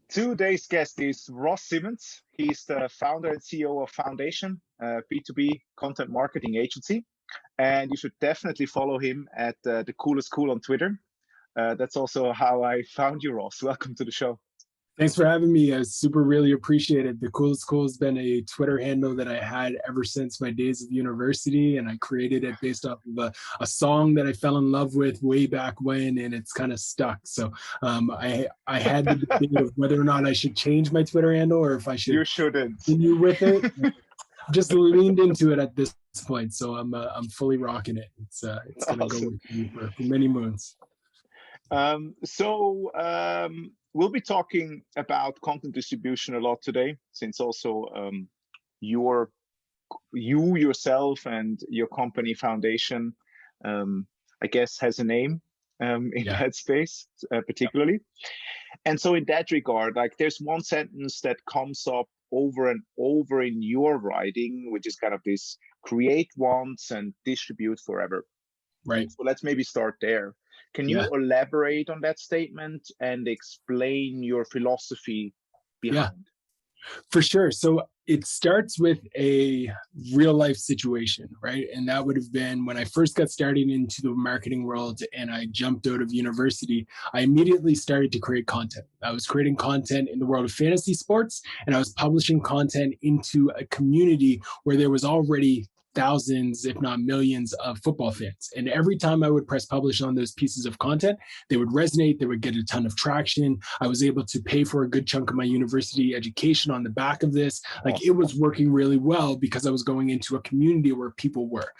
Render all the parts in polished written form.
Today's guest is Ross Simmonds. He's the founder and CEO of Foundation, a B2B content marketing agency. And you should definitely follow him at the Coolest Cool on Twitter. That's also how I found you, Ross. Welcome to the show. Thanks for having me. I really appreciate it. The Coolest Cool has been a Twitter handle that I had ever since my days of university, and I created it based off of a song that I fell in love with way back when, and it's kind of stuck. So I had the debate of whether or not I should change my Twitter handle or if I should continue with it. Just leaned into it at this point, so I'm fully rocking it. It's gonna go with me for many moons. We'll be talking about content distribution a lot today, since also you yourself and your company Foundation, I guess, has a name in that space, particularly. And so in that regard, like there's one sentence that comes up over and over in your writing, which is kind of this: create once and distribute forever. Right. So let's maybe start there. Can you elaborate on that statement and explain your philosophy behind? Yeah, for sure. So it starts with a real life situation, right? And that would have been when I first got started into the marketing world and I jumped out of university. I immediately started to create content. I was creating content in the world of fantasy sports, and I was publishing content into a community where there was already thousands, if not millions, of football fans. And every time I would press publish on those pieces of content, they would resonate, they would get a ton of traction. I was able to pay for a good chunk of my university education on the back of this. Like, it was working really well because I was going into a community where people were.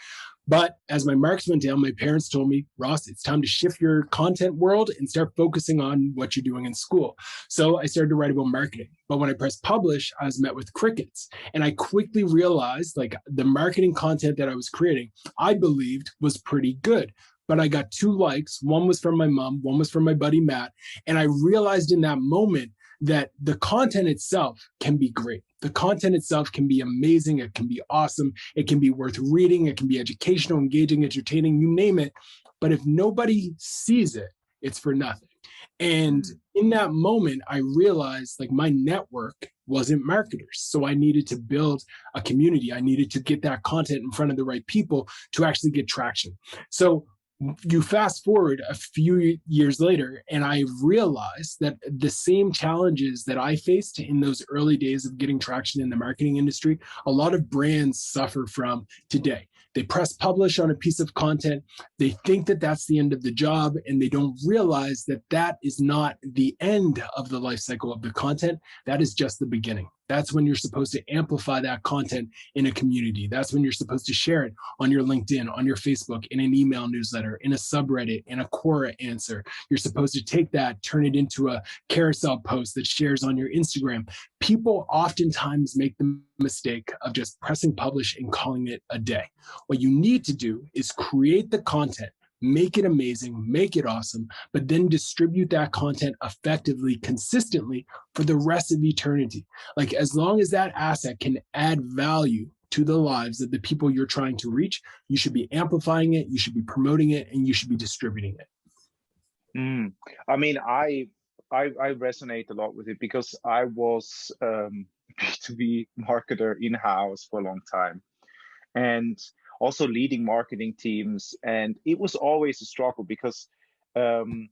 But as my marks went down, my parents told me, Ross, it's time to shift your content world and start focusing on what you're doing in school. So I started to write about marketing. But when I pressed publish, I was met with crickets. And I quickly realized, like, the marketing content that I was creating, I believed was pretty good. But I got 2 likes. One was from my mom, one was from my buddy Matt. And I realized in that moment that the content itself can be great. The content itself can be amazing. It can be awesome. It can be worth reading. It can be educational, engaging, entertaining, you name it. But if nobody sees it, it's for nothing. And in that moment, I realized, like, my network wasn't marketers. So I needed to build a community. I needed to get that content in front of the right people to actually get traction. So you fast forward a few years later, and I realized that the same challenges that I faced in those early days of getting traction in the marketing industry, a lot of brands suffer from today. They press publish on a piece of content. They think that that's the end of the job, and they don't realize that that is not the end of the life cycle of the content. That is just the beginning. That's when you're supposed to amplify that content in a community. That's when you're supposed to share it on your LinkedIn, on your Facebook, in an email newsletter, in a subreddit, in a Quora answer. You're supposed to take that, turn it into a carousel post that shares on your Instagram. People oftentimes make the mistake of just pressing publish and calling it a day. What you need to do is create the content, make it amazing, make it awesome, but then distribute that content effectively, consistently for the rest of eternity. Like, as long as that asset can add value to the lives of the people you're trying to reach, you should be amplifying it, you should be promoting it, and you should be distributing it. I mean, I resonate a lot with it because I was B2B marketer in-house for a long time, and also leading marketing teams. And it was always a struggle because, even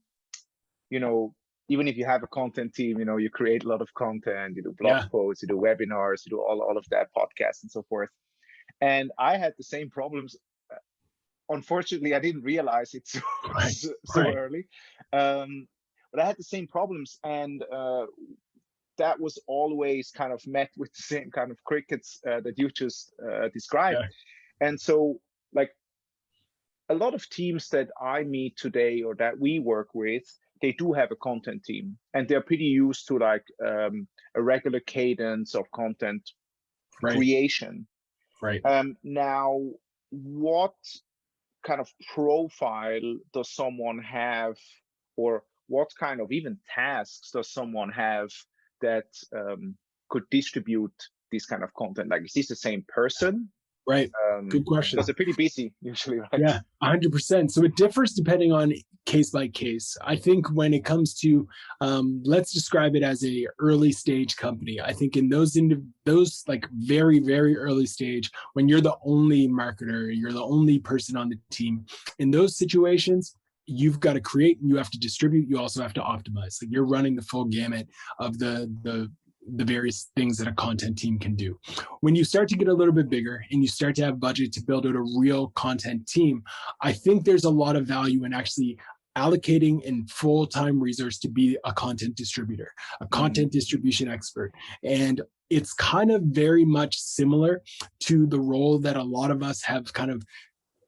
if you have a content team, you create a lot of content, you do blog posts, you do webinars, you do all of that, podcasts and so forth. And I had the same problems. Unfortunately, I didn't realize it so early. But I had the same problems, and that was always kind of met with the same kind of crickets that you just described. Yeah. And so, like, a lot of teams that I meet today or that we work with, they do have a content team, and they're pretty used to like a regular cadence of content creation. Right. Now, what kind of profile does someone have, or what kind of even tasks does someone have that could distribute this kind of content? Like, is this the same person, Right. Good question. Because they're pretty busy usually, right? Yeah, 100%. So it differs depending on case by case. I think when it comes to, let's describe it as a early stage company. I think in those like very, very early stage, when you're the only marketer, you're the only person on the team, in those situations, you've got to create and you have to distribute. You also have to optimize. Like you're running the full gamut of the various things that a content team can do. When you start to get a little bit bigger and you start to have budget to build out a real content team, I think there's a lot of value in actually allocating in full-time resource to be a content distributor, a content distribution expert. And it's kind of very much similar to the role that a lot of us have kind of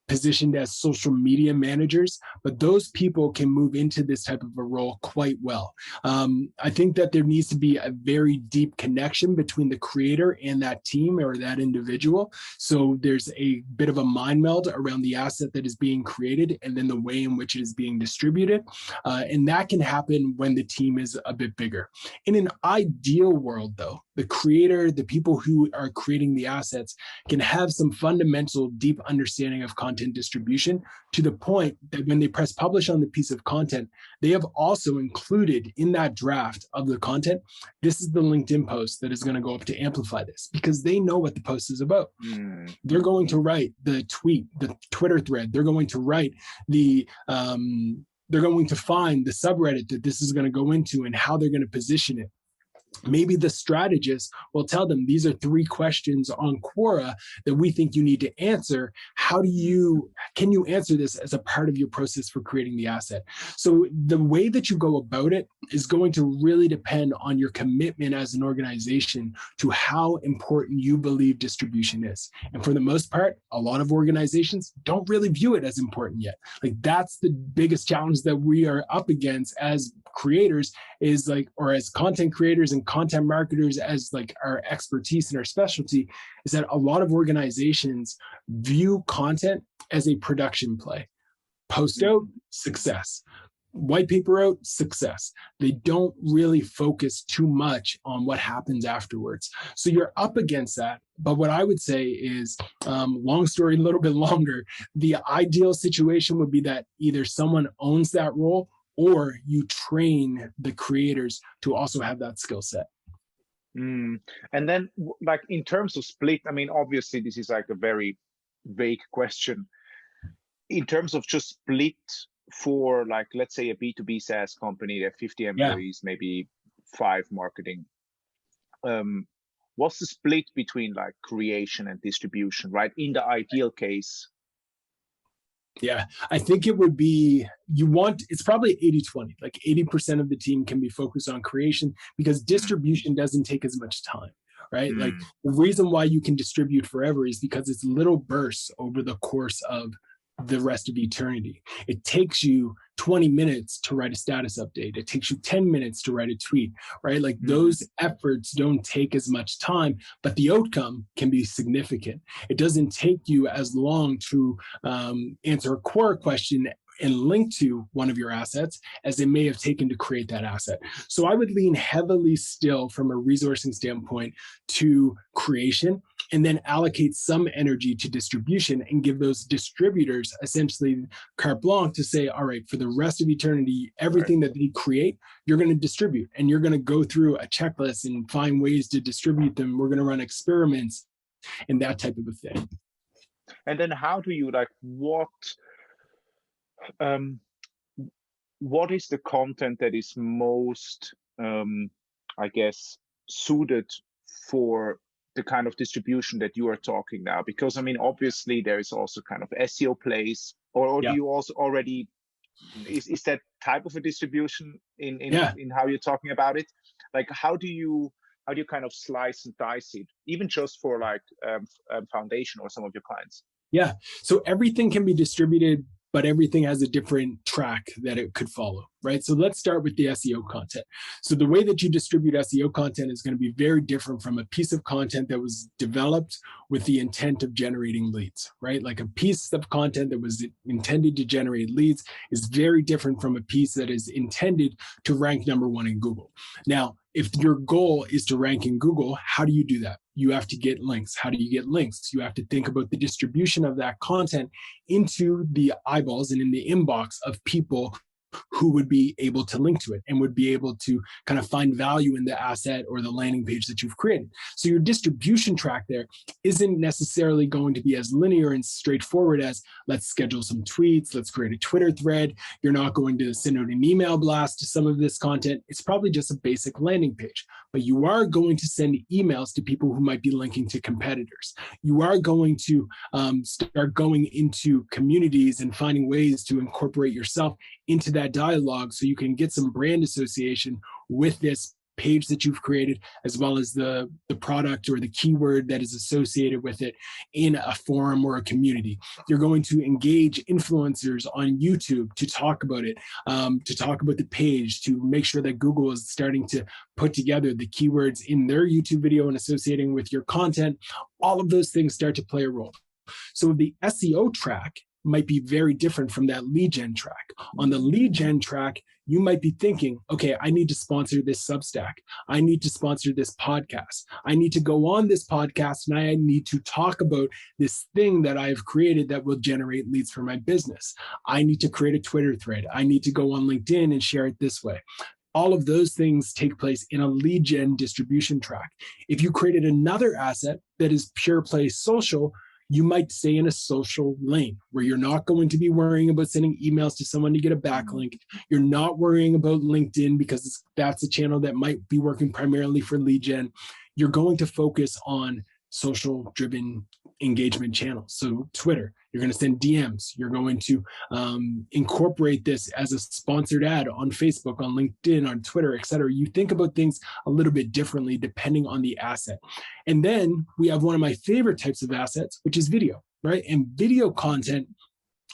positioned as social media managers, but those people can move into this type of a role quite well. I think that there needs to be a very deep connection between the creator and that team or that individual. So there's a bit of a mind meld around the asset that is being created and then the way in which it is being distributed. And that can happen when the team is a bit bigger. In an ideal world, though, the creator, the people who are creating the assets can have some fundamental, deep understanding of content distribution to the point that when they press publish on the piece of content, they have also included in that draft of the content, this is the LinkedIn post that is going to go up to amplify this because they know what the post is about. They're going to write the tweet, the Twitter thread. They're going to write they're going to find the subreddit that this is going to go into and how they're going to position it. Maybe the strategist will tell them these are 3 questions on Quora that we think you need to answer. Can you answer this as a part of your process for creating the asset? So the way that you go about it is going to really depend on your commitment as an organization to how important you believe distribution is. And for the most part, a lot of organizations don't really view it as important yet. Like that's the biggest challenge that we are up against as creators is like, or as content creators and content marketers as like our expertise and our specialty is that a lot of organizations view content as a production play. Post out, success. White paper out, success. They don't really focus too much on what happens afterwards. So you're up against that. But what I would say is, long story, a little bit longer, the ideal situation would be that either someone owns that role or you train the creators to also have that skill set. And then like in terms of split, I mean, obviously this is like a very vague question. In terms of just split for like, let's say a B2B SaaS company, they have 50 employees, maybe 5 marketing. What's the split between like creation and distribution, right? In the ideal case. Yeah, I think it would be, it's probably 80-20, like 80% of the team can be focused on creation because distribution doesn't take as much time, right? Like the reason why you can distribute forever is because it's little bursts over the course of the rest of eternity. It takes you 20 minutes to write a status update. It takes you 10 minutes to write a tweet, right? Like those efforts don't take as much time, but the outcome can be significant. It doesn't take you as long to answer a Quora question and link to one of your assets as it may have taken to create that asset. So I would lean heavily still from a resourcing standpoint to creation and then allocate some energy to distribution and give those distributors essentially carte blanche to say, all right, for the rest of eternity, everything that they create, you're going to distribute and you're going to go through a checklist and find ways to distribute them. We're going to run experiments and that type of a thing. And then how do you like, what is the content that is most, I guess, suited for the kind of distribution that you are talking now? Because I mean, obviously there is also kind of SEO plays, or do you also already, is that type of a distribution in how you're talking about it? Like, how do you kind of slice and dice it, even just for like foundation or some of your clients? Yeah, so everything can be distributed, but everything has a different track that it could follow, right? So let's start with the SEO content. So the way that you distribute SEO content is going to be very different from a piece of content that was developed with the intent of generating leads, right? Like a piece of content that was intended to generate leads is very different from a piece that is intended to rank #1 in Google. Now, if your goal is to rank in Google, how do you do that? You have to get links. How do you get links? You have to think about the distribution of that content into the eyeballs and in the inbox of people who would be able to link to it and would be able to kind of find value in the asset or the landing page that you've created. So your distribution track there isn't necessarily going to be as linear and straightforward as let's schedule some tweets, let's create a Twitter thread. You're not going to send out an email blast to some of this content. It's probably just a basic landing page, but you are going to send emails to people who might be linking to competitors. You are going to start going into communities and finding ways to incorporate yourself into that dialogue so you can get some brand association with this page that you've created, as well as the product or the keyword that is associated with it in a forum or a community. You're going to engage influencers on YouTube to talk about it, to talk about the page, to make sure that Google is starting to put together the keywords in their YouTube video and associating with your content. All of those things start to play a role. So the SEO track might be very different from that lead gen track. On the lead gen track, you might be thinking, okay, I need to sponsor this Substack. I need to sponsor this podcast. I need to go on this podcast and I need to talk about this thing that I've created that will generate leads for my business. I need to create a Twitter thread. I need to go on LinkedIn and share it this way. All of those things take place in a lead gen distribution track. If you created another asset that is pure play social, you might stay in a social lane where you're not going to be worrying about sending emails to someone to get a backlink. You're not worrying about LinkedIn because that's a channel that might be working primarily for lead gen. You're going to focus on social driven engagement channels. So Twitter, you're going to send DMs. You're going to incorporate this as a sponsored ad on Facebook, on LinkedIn, on Twitter, et cetera. You think about things a little bit differently depending on the asset. And then we have one of my favorite types of assets, which is video, right? And video content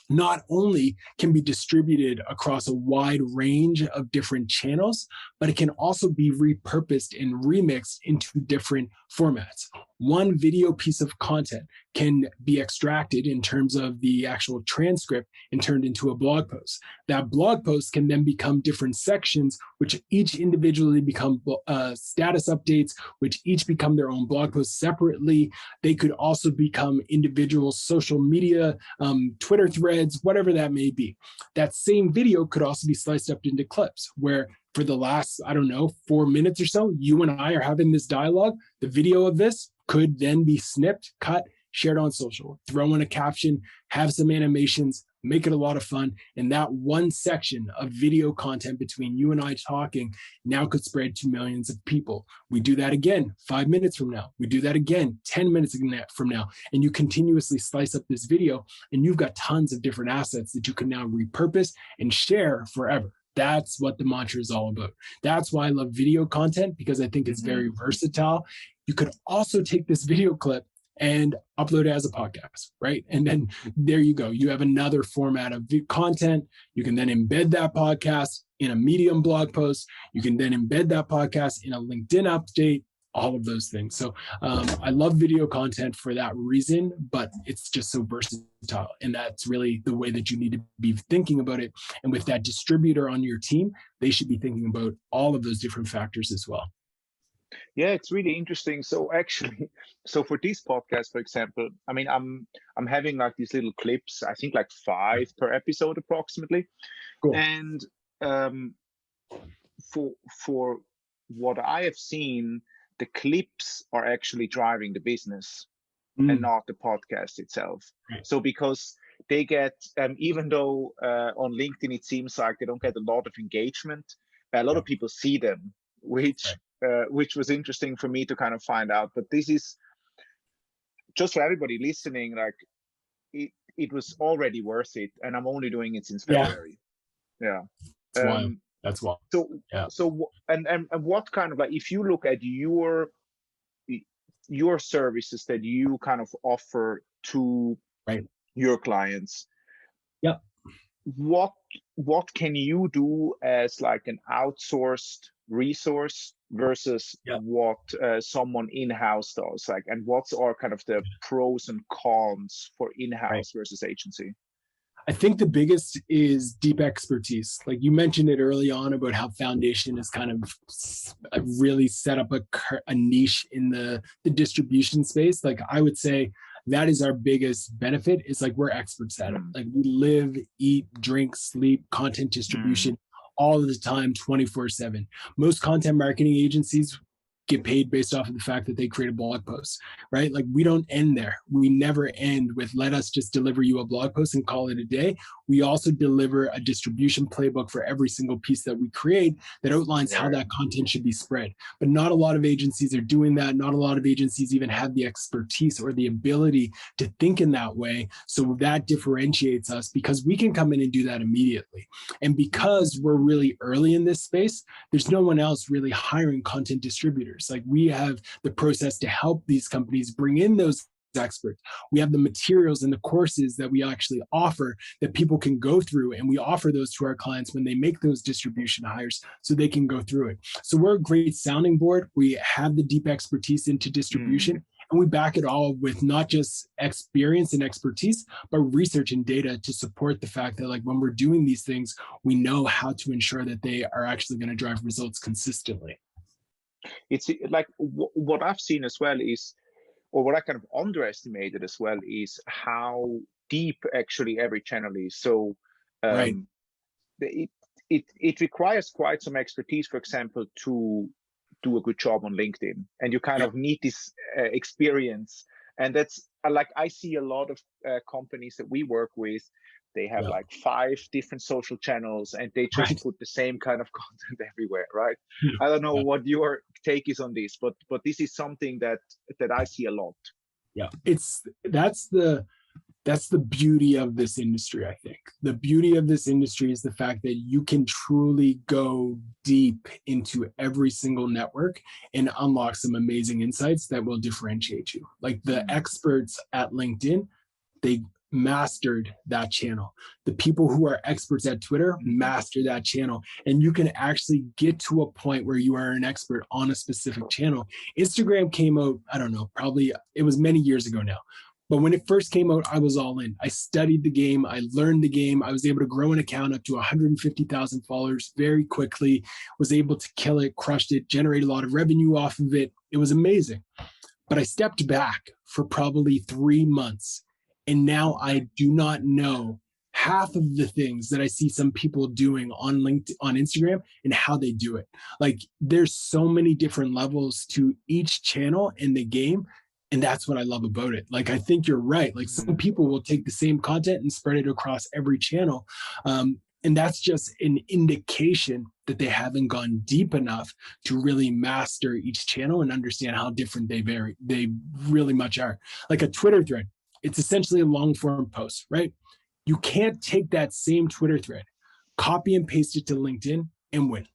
not only can be distributed across a wide range of different channels, but it can also be repurposed and remixed into different formats. One video piece of content can be extracted in terms of the actual transcript and turned into a blog post. That blog post can then become different sections, which each individually become status updates, which each become their own blog posts separately. They could also become individual social media, Twitter threads, whatever that may be. That same video could also be sliced up into clips where for the last, 4 minutes or so, you and I are having this dialogue. The video of this could then be snipped, cut, shared on social, throw in a caption, have some animations, make it a lot of fun. And that one section of video content between you and I talking now could spread to millions of people. We do that again 5 minutes from now. We do that again 10 minutes from now. And you continuously slice up this video and you've got tons of different assets that you can now repurpose and share forever. That's what the mantra is all about. That's why I love video content, because I think it's very versatile. You could also take this video clip and upload it as a podcast, right? And then there you go. You have another format of content. You can then embed that podcast in a Medium blog post. You can then embed that podcast in a LinkedIn update, all of those things. So I love video content for that reason, but it's just so versatile. And that's really the way that you need to be thinking about it. And with that distributor on your team, they should be thinking about all of those different factors as well. Yeah, it's really interesting. So actually, so for this podcast, for example, I mean, I'm having like these little clips, I think like 5 per episode approximately. Cool. And for what I have seen, the clips are actually driving the business and not the podcast itself. Right. So because they get, even though on LinkedIn, it seems like they don't get a lot of engagement, a lot of people see them, which was interesting for me to kind of find out. But this is just for everybody listening, like it was already worth it. And I'm only doing it since February. Yeah. That's wild. So and what kind of, like, if you look at your services that you kind of offer to your clients, what can you do as like an outsourced resource versus what someone in-house does, like, and what's are kind of the pros and cons for in-house versus agency? I think the biggest is deep expertise. Like you mentioned it early on about how Foundation has kind of really set up a niche in the distribution space. Like I would say that is our biggest benefit, is like we're experts at it. Like we live, eat, drink, sleep, content distribution all of the time, 24/7. Most content marketing agencies get paid based off of the fact that they create a blog post, right? Like we don't end there. We never end with let us just deliver you a blog post and call it a day. We also deliver a distribution playbook for every single piece that we create that outlines how that content should be spread. But not a lot of agencies are doing that. Not a lot of agencies even have the expertise or the ability to think in that way. So that differentiates us because we can come in and do that immediately. And because we're really early in this space, there's no one else really hiring content distributors. Like we have the process to help these companies bring in those experts. We have the materials and the courses that we actually offer that people can go through, and we offer those to our clients when they make those distribution hires so they can go through it. So we're a great sounding board. We have the deep expertise into distribution, and we back it all with not just experience and expertise, but research and data to support the fact that like when we're doing these things, we know how to ensure that they are actually going to drive results consistently. It's like what I've seen as well is, or what I kind of underestimated as well, is how deep actually every channel is. So it requires quite some expertise, for example, to do a good job on LinkedIn, and you kind of need this experience. And that's like I see a lot of companies that we work with. They have like 5 different social channels, and they just put the same kind of content everywhere, right? I don't know what your take is on this, but this is something that I see a lot. Yeah, that's the beauty of this industry. I think the beauty of this industry is the fact that you can truly go deep into every single network and unlock some amazing insights that will differentiate you. Like the experts at LinkedIn, they mastered that channel. The people who are experts at Twitter master that channel. And you can actually get to a point where you are an expert on a specific channel. Instagram came out, I don't know, probably it was many years ago now. But when it first came out, I was all in. I studied the game. I learned the game. I was able to grow an account up to 150,000 followers very quickly, was able to kill it, crushed it, generate a lot of revenue off of it. It was amazing. But I stepped back for probably 3 months. And now I do not know half of the things that I see some people doing on LinkedIn, on Instagram, and how they do it. Like there's so many different levels to each channel in the game. And that's what I love about it. Like, I think you're right. Like some people will take the same content and spread it across every channel. And that's just an indication that they haven't gone deep enough to really master each channel and understand how different they vary. They really much are. Like a Twitter thread, it's essentially a long form post, right? You can't take that same Twitter thread, copy and paste it to LinkedIn and win.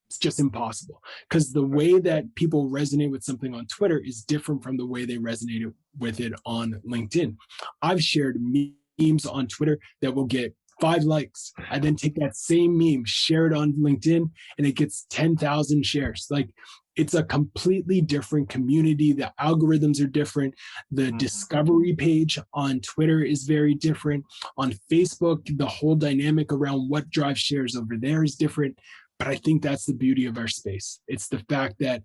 It's just impossible, because the way that people resonate with something on Twitter is different from the way they resonate with it on LinkedIn. I've shared memes on Twitter that will get 5 likes. I then take that same meme, share it on LinkedIn, and it gets 10,000 shares. Like, it's a completely different community. The algorithms are different. The discovery page on Twitter is very different. On Facebook, the whole dynamic around what drives shares over there is different. But I think that's the beauty of our space. It's the fact that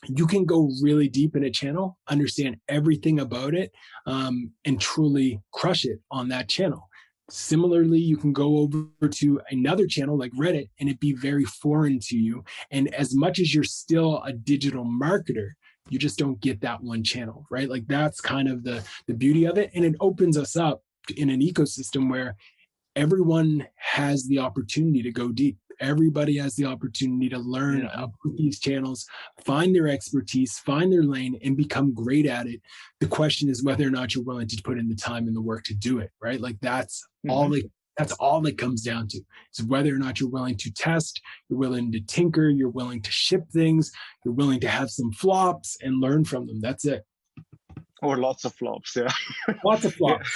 you can go really deep in a channel, understand everything about it, and truly crush it on that channel. Similarly, you can go over to another channel like Reddit and it be very foreign to you. And as much as you're still a digital marketer, you just don't get that one channel, right? Like that's kind of the beauty of it. And it opens us up in an ecosystem where everyone has the opportunity to go deep. Everybody has the opportunity to learn about these channels, find their expertise, find their lane, and become great at it. The question is whether or not you're willing to put in the time and the work to do it, right? Like that's all it comes down to, is whether or not you're willing to test, you're willing to tinker, you're willing to ship things, you're willing to have some flops and learn from them. That's it. Or lots of flops, yeah. Lots of flops.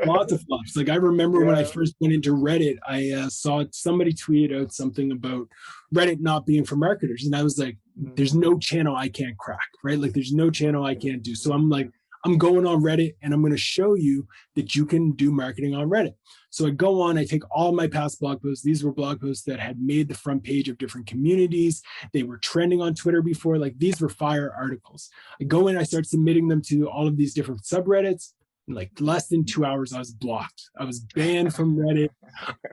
Lots of flops. Like I remember when I first went into Reddit, I saw somebody tweeted out something about Reddit not being for marketers. And I was like, there's no channel I can't crack, right? Like there's no channel I can't do. So I'm like, I'm going on Reddit and I'm going to show you that you can do marketing on Reddit. So I go on, I take all my past blog posts. These were blog posts that had made the front page of different communities. They were trending on Twitter before. Like, these were fire articles. I go in, I start submitting them to all of these different subreddits. In like less than 2 hours, I was blocked. I was banned from Reddit.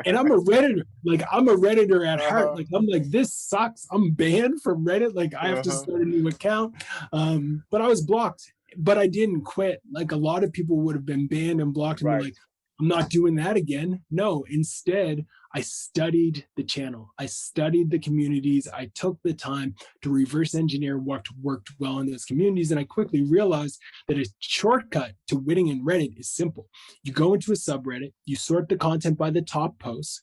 And I'm a Redditor. Like, I'm a Redditor at heart. Like, I'm like, this sucks. I'm banned from Reddit. Like, I have to start a new account. But I was blocked. But I didn't quit. Like, a lot of people would have been banned and blocked and be like, I'm not doing that again. No, instead, I studied the channel. I studied the communities. I took the time to reverse engineer what worked well in those communities. And I quickly realized that a shortcut to winning in Reddit is simple. You go into a subreddit, you sort the content by the top posts.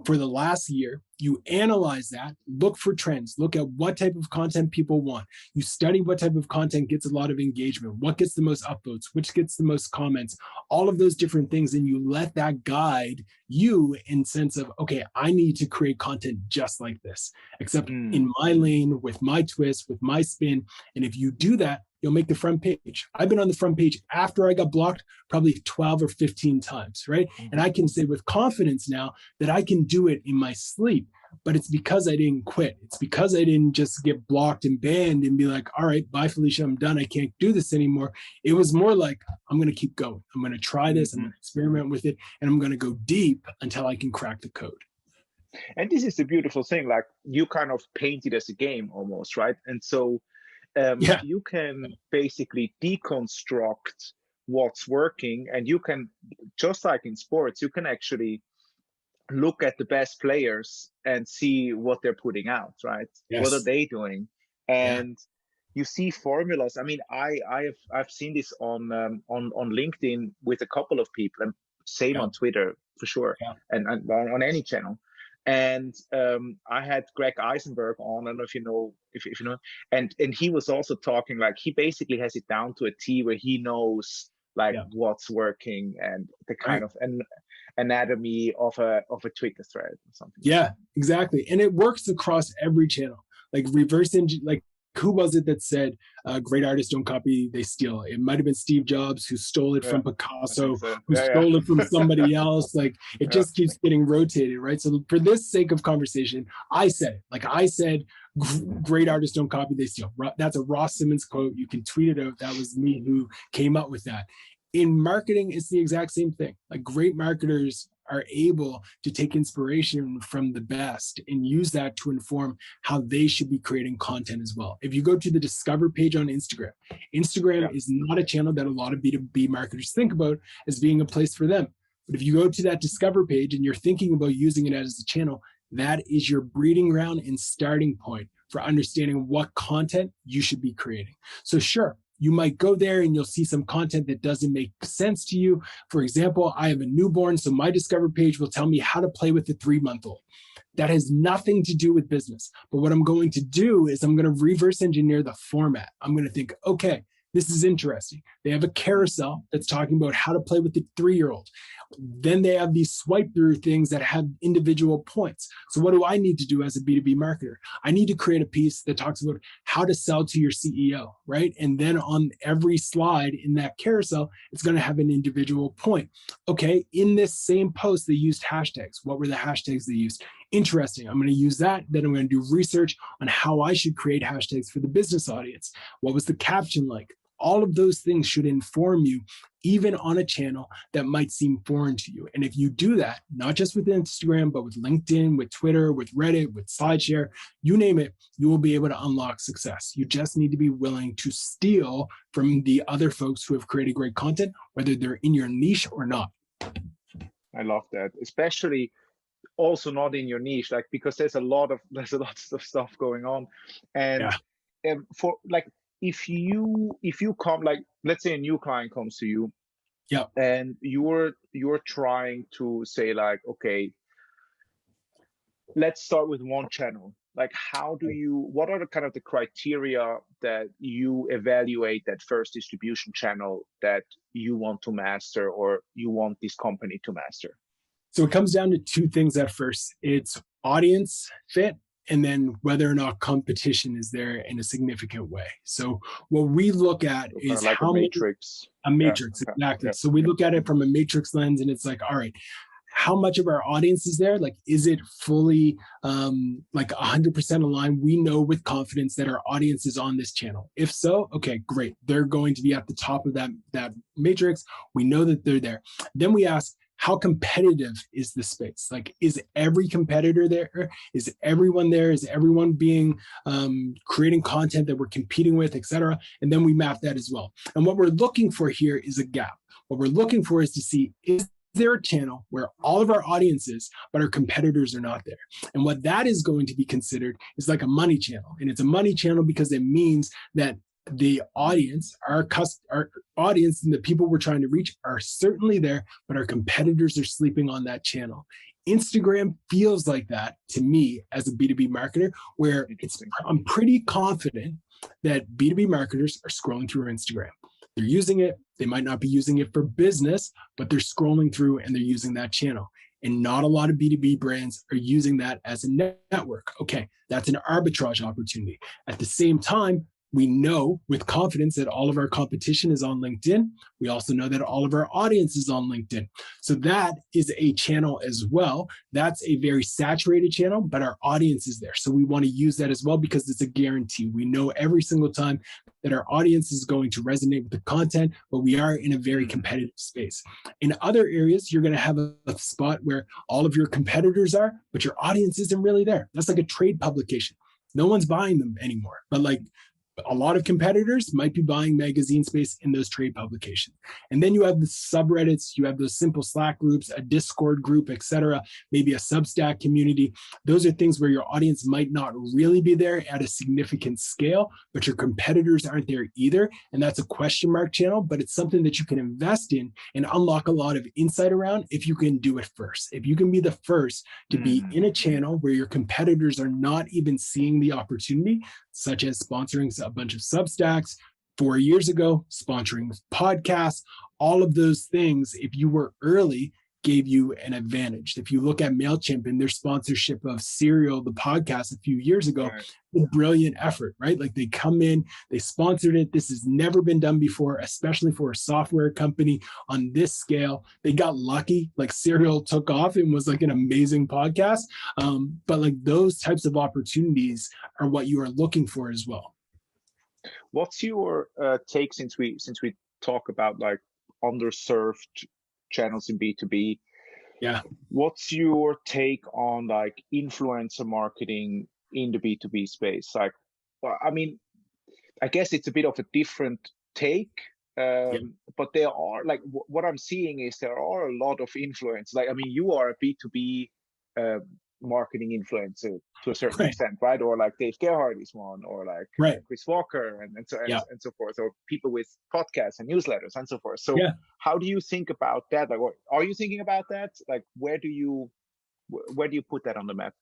For the last year, you analyze that, look for trends, look at what type of content people want. You study what type of content gets a lot of engagement, what gets the most upvotes, which gets the most comments, all of those different things. And you let that guide you in sense of, okay, I need to create content just like this, except in my lane, with my twist, with my spin. And if you do that, you'll make the front page. I've been on the front page after I got blocked probably 12 or 15 times, right? And I can say with confidence now that I can do it in my sleep, but it's because I didn't quit. It's because I didn't just get blocked and banned and be like, all right, bye, Felicia, I'm done. I can't do this anymore. It was more like, I'm going to keep going. I'm going to try this. I'm going to experiment with it. And I'm going to go deep until I can crack the code. And this is the beautiful thing. Like, you kind of paint it as a game almost, right? And so you can basically deconstruct what's working, and you can, just like in sports, you can actually look at the best players and see what they're putting out, right? What are they doing? And you see formulas. I mean, I've seen this on LinkedIn with a couple of people, and same on Twitter for sure, and on any channel. And I had Greg Eisenberg on. I don't know if you know, if you know, and he was also talking, like, he basically has it down to a T, where he knows like what's working and the kind of anatomy of a Twitter thread or something. Yeah, exactly. And it works across every channel. Like, reverse engine, like, who was it that said, great artists don't copy, they steal? It might have been Steve Jobs, who stole it from Picasso, who stole it from somebody else. Like, it just keeps getting rotated, right? So for this sake of conversation, I said it. Like, I said, great artists don't copy, they steal. That's a Ross Simmonds quote. You can tweet it out. That was me who came up with that. In marketing, it's the exact same thing. Like, great marketers are able to take inspiration from the best and use that to inform how they should be creating content as well. If you go to the Discover page on Instagram, Instagram is not a channel that a lot of B2B marketers think about as being a place for them. But if you go to that Discover page and you're thinking about using it as a channel, that is your breeding ground and starting point for understanding what content you should be creating. So sure, you might go there and you'll see some content that doesn't make sense to you. For example, I have a newborn, so my Discover page will tell me how to play with a 3-month-old. That has nothing to do with business. But what I'm going to do is I'm going to reverse engineer the format. I'm going to think, okay, this is interesting. They have a carousel that's talking about how to play with the 3-year-old. Then they have these swipe through things that have individual points. So what do I need to do as a B2B marketer? I need to create a piece that talks about how to sell to your CEO, right? And then on every slide in that carousel, it's going to have an individual point. Okay, in this same post, they used hashtags. What were the hashtags they used? Interesting. I'm going to use that. Then I'm going to do research on how I should create hashtags for the business audience. What was the caption like? All of those things should inform you, even on a channel that might seem foreign to you. And if you do that, not just with Instagram, but with LinkedIn, with Twitter, with Reddit, with SlideShare, you name it, you will be able to unlock success. You just need to be willing to steal from the other folks who have created great content, whether they're in your niche or not. I love that, especially also not in your niche, like, because there's a lot of stuff going on. And for like, if you come, like, let's say a new client comes to you, and you're trying to say, like, okay, let's start with one channel. Like, what are the kind of the criteria that you evaluate that first distribution channel that you want to master, or you want this company to master? So it comes down to 2 things at first. It's audience fit and then whether or not competition is there in a significant way. So what we look at is like how a matrix. a matrix, Okay. exactly. Yeah. So we look at it from a matrix lens, and it's like, all right, how much of our audience is there? Like, is it fully like 100% aligned? We know with confidence that our audience is on this channel. If so, okay, great. They're going to be at the top of that matrix. We know that they're there. Then we ask, how competitive is the space? Like, is every competitor there? Is everyone there? Is everyone being creating content that we're competing with, et cetera? And then we map that as well. And what we're looking for here is a gap. What we're looking for is to see, is there a channel where all of our audience is, but our competitors are not there? And what that is going to be considered is like a money channel. And it's a money channel because it means that the audience, our audience and the people we're trying to reach are certainly there, but our competitors are sleeping on that channel. Instagram feels like that to me as a B2B marketer, where I'm pretty confident that B2B marketers are scrolling through Instagram. They're using it. They might not be using it for business, but they're scrolling through and they're using that channel. And not a lot of B2B brands are using that as a network. Okay, that's an arbitrage opportunity. At the same time, we know with confidence that all of our competition is on LinkedIn. We also know that all of our audience is on LinkedIn. So that is a channel as well. That's a very saturated channel, but our audience is there. So we want to use that as well because it's a guarantee. We know every single time that our audience is going to resonate with the content, but we are in a very competitive space. In other areas, you're going to have a spot where all of your competitors are, but your audience isn't really there. That's like a trade publication. No one's buying them anymore, but like a lot of competitors might be buying magazine space in those trade publications. And then you have the subreddits, you have those simple Slack groups, a Discord group, etc., maybe a Substack community. Those are things where your audience might not really be there at a significant scale, but your competitors aren't there either. And that's a question mark channel, but it's something that you can invest in and unlock a lot of insight around if you can do it first. If you can be the first to be in a channel where your competitors are not even seeing the opportunity, such as sponsoring a bunch of Substacks 4 years ago, sponsoring podcasts, all of those things, if you were early, gave you an advantage. If you look at MailChimp and their sponsorship of Serial, the podcast a few years ago, a brilliant effort, right? Like they come in, they sponsored it. This has never been done before, especially for a software company on this scale. They got lucky, like Serial took off and was like an amazing podcast. But like those types of opportunities are what you are looking for as well. What's your take, since we talk about like underserved channels in B2B? Yeah. What's your take on like influencer marketing in the B2B space? Like, well, I mean, I guess it's a bit of a different take, but there are like what I'm seeing is there are a lot of influence. Like, I mean, you are a B2B marketing influencer to a certain extent, right? Or like Dave Gerhardt is one, or like Chris Walker, and so forth, or people with podcasts and newsletters and so forth. So how do you think about that? Like, are you thinking about that? Like, where do you put that on the map?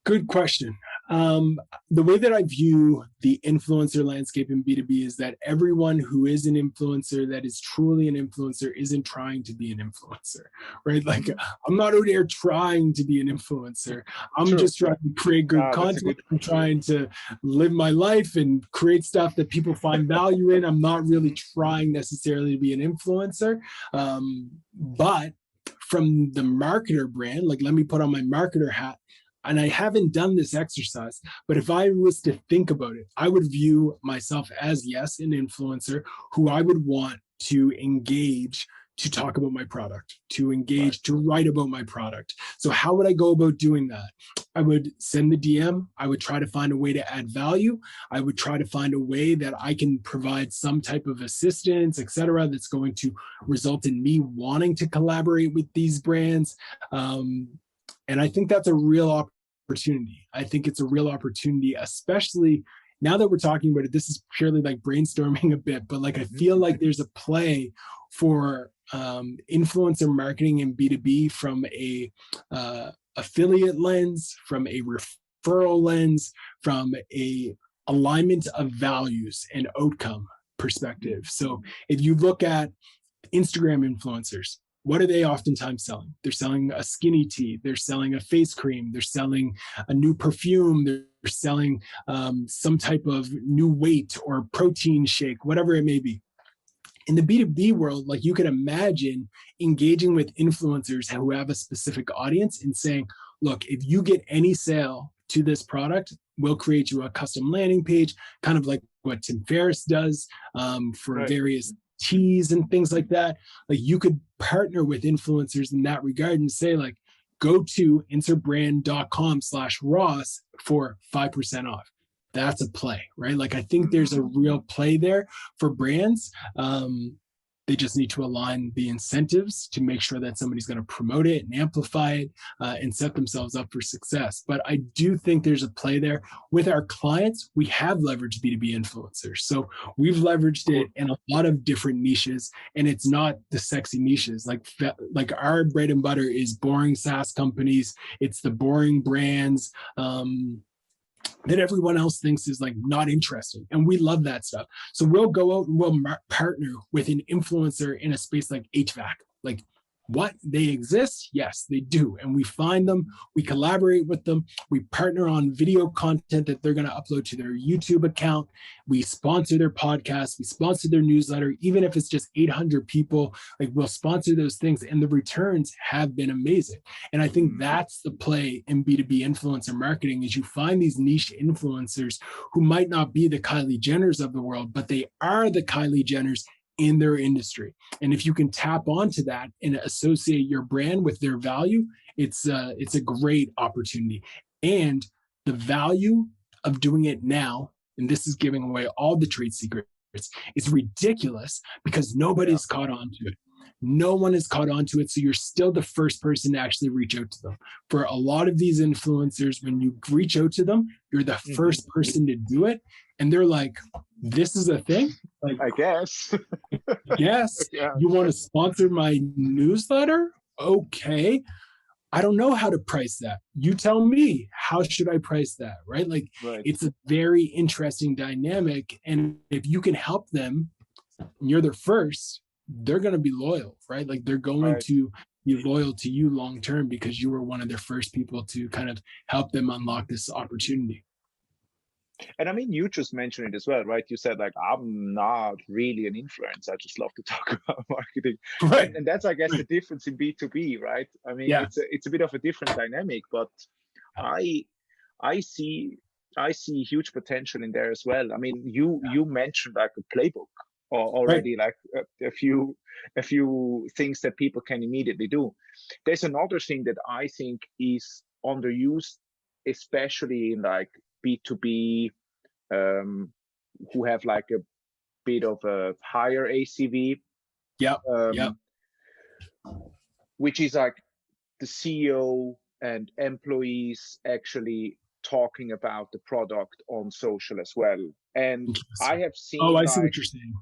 Good question. The way that I view the influencer landscape in B2B is that everyone who is an influencer that is truly an influencer isn't trying to be an influencer, right? Like I'm not out there trying to be an influencer. I'm just trying to create good content. I'm trying to live my life and create stuff that people find value in. I'm not really trying necessarily to be an influencer. But from the marketer brand, like let me put on my marketer hat. And I haven't done this exercise, but if I was to think about it, I would view myself as, yes, an influencer who I would want to engage to talk about my product, to engage, to write about my product. So how would I go about doing that? I would send the DM. I would try to find a way to add value. I would try to find a way that I can provide some type of assistance, et cetera, that's going to result in me wanting to collaborate with these brands. And I think that's a real opportunity. I think it's a real opportunity, especially now that we're talking about it. This is purely like brainstorming a bit, but like I feel like there's a play for influencer marketing in B2B from a affiliate lens, from a referral lens, from a alignment of values and outcome perspective. So if you look at Instagram influencers, what are they oftentimes selling? They're selling a skinny tea, they're selling a face cream, they're selling a new perfume, they're selling some type of new weight or protein shake, whatever it may be. In the B2B world, like you can imagine engaging with influencers who have a specific audience and saying, look, if you get any sale to this product, we'll create you a custom landing page, kind of like what Tim Ferriss does for various teas and things like that. Like you could partner with influencers in that regard and say like, go to insertbrand.com/Ross for 5% off. That's a play, right? Like I think there's a real play there for brands. They just need to align the incentives to make sure that somebody's going to promote it and amplify it and set themselves up for success. But I do think there's a play there. With our clients, we have leveraged B2B influencers. So we've leveraged it in a lot of different niches, and it's not the sexy niches. Like our bread and butter is boring SaaS companies. It's the boring brands that everyone else thinks is like not interesting. And we love that stuff. So we'll go out and we'll partner with an influencer in a space like HVAC. Like what? They exist? Yes, they do. And we find them, we collaborate with them, we partner on video content that they're going to upload to their YouTube account. We sponsor their podcast, we sponsor their newsletter, even if it's just 800 people, like we'll sponsor those things. And the returns have been amazing. And I think that's the play in B2B influencer marketing is you find these niche influencers who might not be the Kylie Jenners of the world, but they are the Kylie Jenners in their industry. And if you can tap onto that and associate your brand with their value, it's a great opportunity. And the value of doing it now, and this is giving away all the trade secrets, is ridiculous because nobody's caught on to it. No one has caught on to it. So you're still the first person to actually reach out to them. For a lot of these influencers, when you reach out to them, you're the first person to do it. And they're like, this is a thing? Like, I guess. Yes. You want to sponsor my newsletter? Okay. I don't know how to price that. You tell me, how should I price that? Right? Like it's a very interesting dynamic. And if you can help them, and you're their first, they're going to be loyal, right? Like they're going to be loyal to you long term because you were one of their first people to kind of help them unlock this opportunity. And I mean, you just mentioned it as well, right? You said like, I'm not really an influencer. I just love to talk about marketing. Right. And that's, I guess, the difference in B2B, right? I mean, it's a bit of a different dynamic, but I see huge potential in there as well. I mean, you mentioned like a playbook already, like a few things that people can immediately do. There's another thing that I think is underused, especially in like B2B, who have like a bit of a higher ACV. Which is like the CEO and employees actually talking about the product on social as well. And I have seen. Oh, I see what you're saying.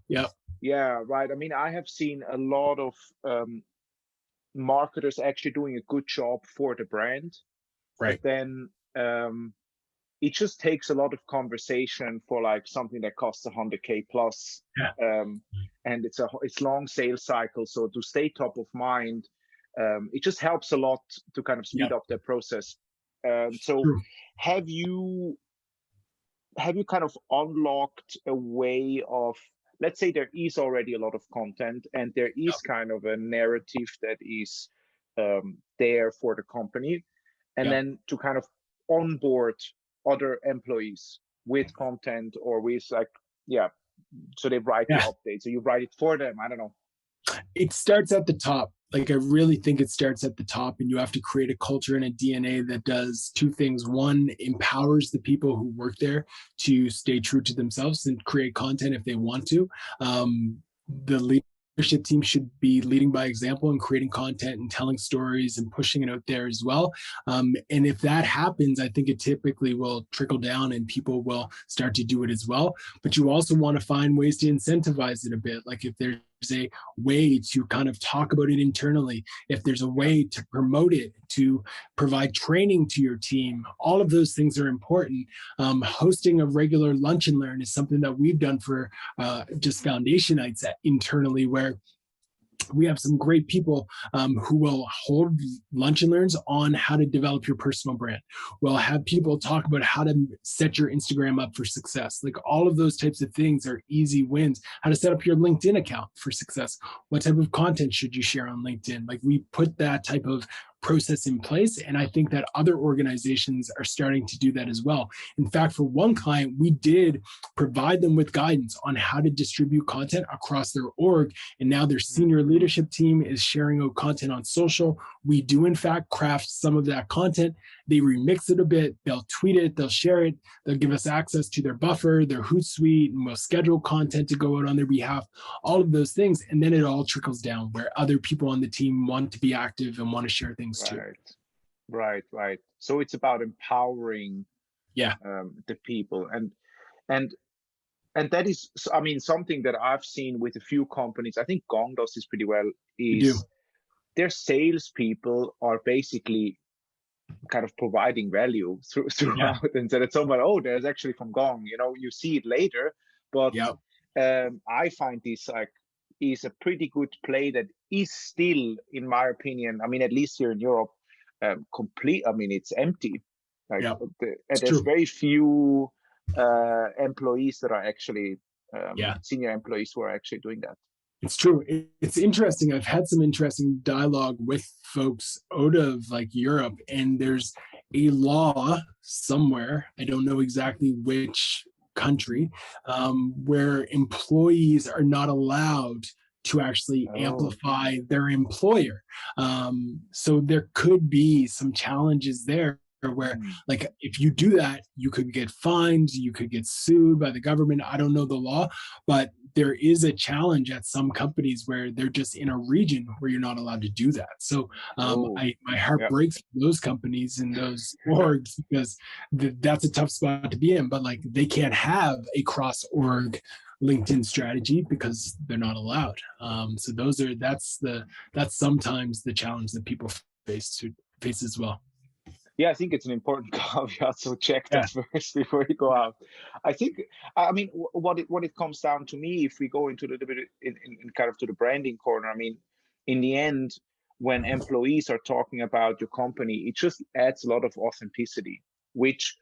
Yeah, right. I mean, I have seen a lot of marketers actually doing a good job for the brand. Right. But then it just takes a lot of conversation for like something that costs 100K plus. And it's long sales cycle. So to stay top of mind, it just helps a lot to kind of speed up that process. So have you kind of unlocked a way of, let's say there is already a lot of content and there is kind of a narrative that is there for the company, and then to kind of onboard other employees with content or with like, so they write the updates, so you write it for them. I don't know. It starts at the top. Like I really think it starts at the top, and you have to create a culture and a DNA that does two things. One, empowers the people who work there to stay true to themselves and create content if they want to. The leadership team should be leading by example and creating content and telling stories and pushing it out there as well. And if that happens, I think it typically will trickle down and people will start to do it as well. But you also want to find ways to incentivize it a bit. Like if there's a way to kind of talk about it internally, if there's a way to promote it, to provide training to your team, all of those things are important. Hosting a regular lunch and learn is something that we've done for just foundation nights internally, where we have some great people who will hold lunch and learns on how to develop your personal brand. We'll have people talk about how to set your Instagram up for success. Like all of those types of things are easy wins. How to set up your LinkedIn account for success. What type of content should you share on LinkedIn? Like we put that type of process in place. And I think that other organizations are starting to do that as well. In fact, for one client, we did provide them with guidance on how to distribute content across their org. And now their senior leadership team is sharing out content on social. We do, in fact, craft some of that content. They remix it a bit. They'll tweet it. They'll share it. They'll give us access to their buffer, their Hootsuite, and we'll schedule content to go out on their behalf, all of those things. And then it all trickles down where other people on the team want to be active and want to share things too. Right. So it's about empowering the people. And that is, I mean, something that I've seen with a few companies, I think Gong does this pretty well, is their salespeople are basically kind of providing value throughout, and so that someone, oh, there's actually from Gong, you know, you see it later, but I find this like is a pretty good play that is still, in my opinion, I mean, at least here in Europe, complete. I mean, it's empty. Like there's very few employees that are actually senior employees who are actually doing that. It's true. It's interesting. I've had some interesting dialogue with folks out of like Europe, and there's a law somewhere, I don't know exactly which country, where employees are not allowed to actually amplify their employer. So there could be some challenges there where like if you do that, you could get fined, you could get sued by the government. I don't know the law, but there is a challenge at some companies where they're just in a region where you're not allowed to do that. So my heart breaks for those companies and those orgs because that's a tough spot to be in, but like they can't have a cross org LinkedIn strategy because they're not allowed. So that's sometimes the challenge that people face as well. Yeah, I think it's an important caveat, so check that first before you go out. I think, I mean, what it comes down to me, if we go into the bit in kind of to the branding corner, I mean, in the end, when employees are talking about your company, it just adds a lot of authenticity, which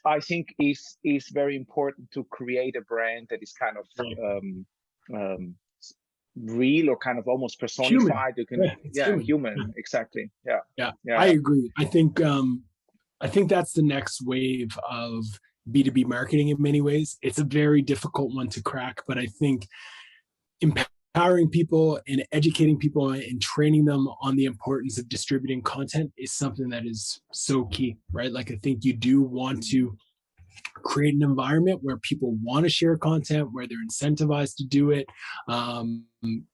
I think is very important to create a brand that is kind of real or kind of almost personified. Human. Exactly. Yeah. I agree. I think that's the next wave of B2B marketing in many ways. It's a very difficult one to crack, but I think empowering people and educating people and training them on the importance of distributing content is something that is so key, right? Like I think you do want to create an environment where people want to share content, where they're incentivized to do it.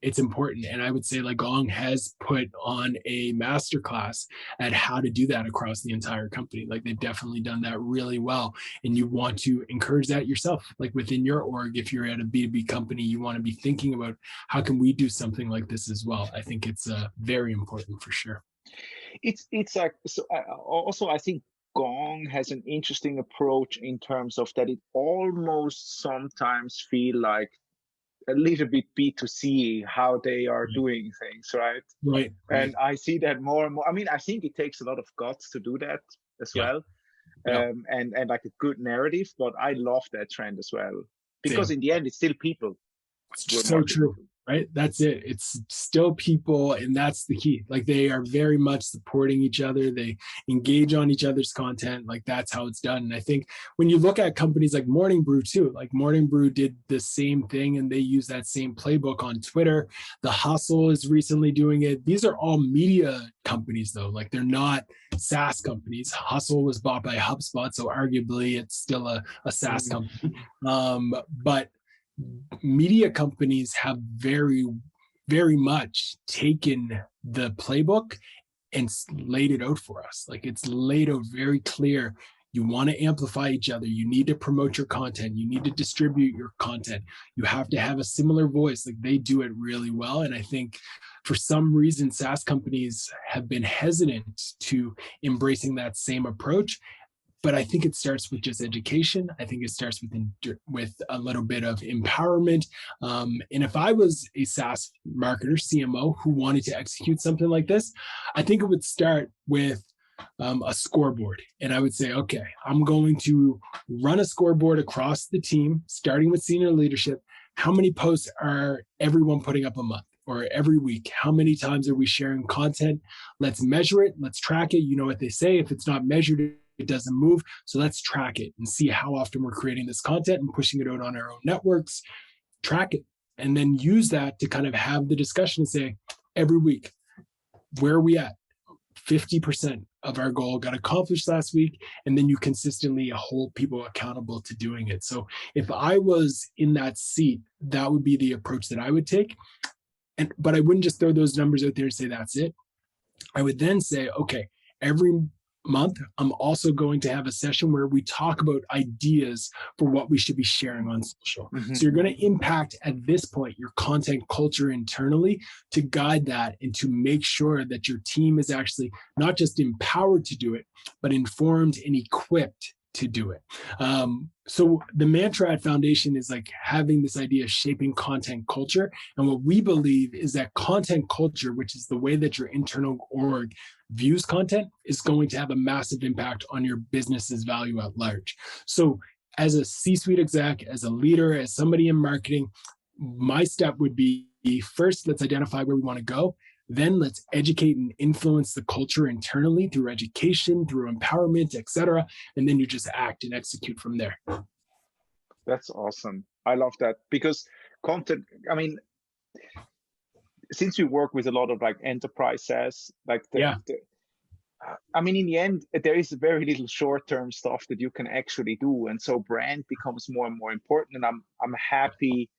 It's important. And I would say like Gong has put on a masterclass at how to do that across the entire company. Like they've definitely done that really well. And you want to encourage that yourself, like within your org. If you're at a B2B company, you want to be thinking about how can we do something like this as well. I think it's very important for sure. It's like, so also I think Gong has an interesting approach in terms of that it almost sometimes feel like a little bit B2C how they are doing things, right? Right. And I see that more and more. I mean, I think it takes a lot of guts to do that as well, and like a good narrative. But I love that trend as well because in the end, it's still people. It's so true. Right? That's it. It's still people, and that's the key. Like they are very much supporting each other. They engage on each other's content. Like that's how it's done. And I think when you look at companies like Morning Brew too, like Morning Brew did the same thing and they use that same playbook on Twitter. The Hustle is recently doing it. These are all media companies though. Like they're not SaaS companies. Hustle was bought by HubSpot, so arguably it's still a SaaS company. But media companies have very, very much taken the playbook and laid it out for us. Like it's laid out very clear. You want to amplify each other. You need to promote your content. You need to distribute your content. You have to have a similar voice. Like they do it really well. And I think for some reason, SaaS companies have been hesitant to embracing that same approach. But I think it starts with just education. I think it starts with a little bit of empowerment. And if I was a SaaS marketer, CMO, who wanted to execute something like this, I think it would start with a scoreboard. And I would say, okay, I'm going to run a scoreboard across the team, starting with senior leadership. How many posts are everyone putting up a month or every week? How many times are we sharing content? Let's measure it. Let's track it. You know what they say, if it's not measured, it doesn't move. So let's track it and see how often we're creating this content and pushing it out on our own networks. Track it. And then use that to kind of have the discussion and say, every week, where are we at? 50% of our goal got accomplished last week. And then you consistently hold people accountable to doing it. So if I was in that seat, that would be the approach that I would take. But I wouldn't just throw those numbers out there and say, that's it. I would then say, okay, every month, I'm also going to have a session where we talk about ideas for what we should be sharing on social. Mm-hmm. So you're going to impact at this point your content culture internally to guide that and to make sure that your team is actually not just empowered to do it, but informed and equipped to do it. So the mantra at Foundation is like having this idea of shaping content culture. And what we believe is that content culture, which is the way that your internal org views content, is going to have a massive impact on your business's value at large. So as a C-suite exec, as a leader, as somebody in marketing, my step would be, first, let's identify where we want to go. Then let's educate and influence the culture internally through education, through empowerment, etc. And then you just act and execute from there. That's awesome. I love that, because content, I mean, since we work with a lot of like enterprise SaaS, like I mean, in the end, there is very little short-term stuff that you can actually do. And so brand becomes more and more important. And I'm happy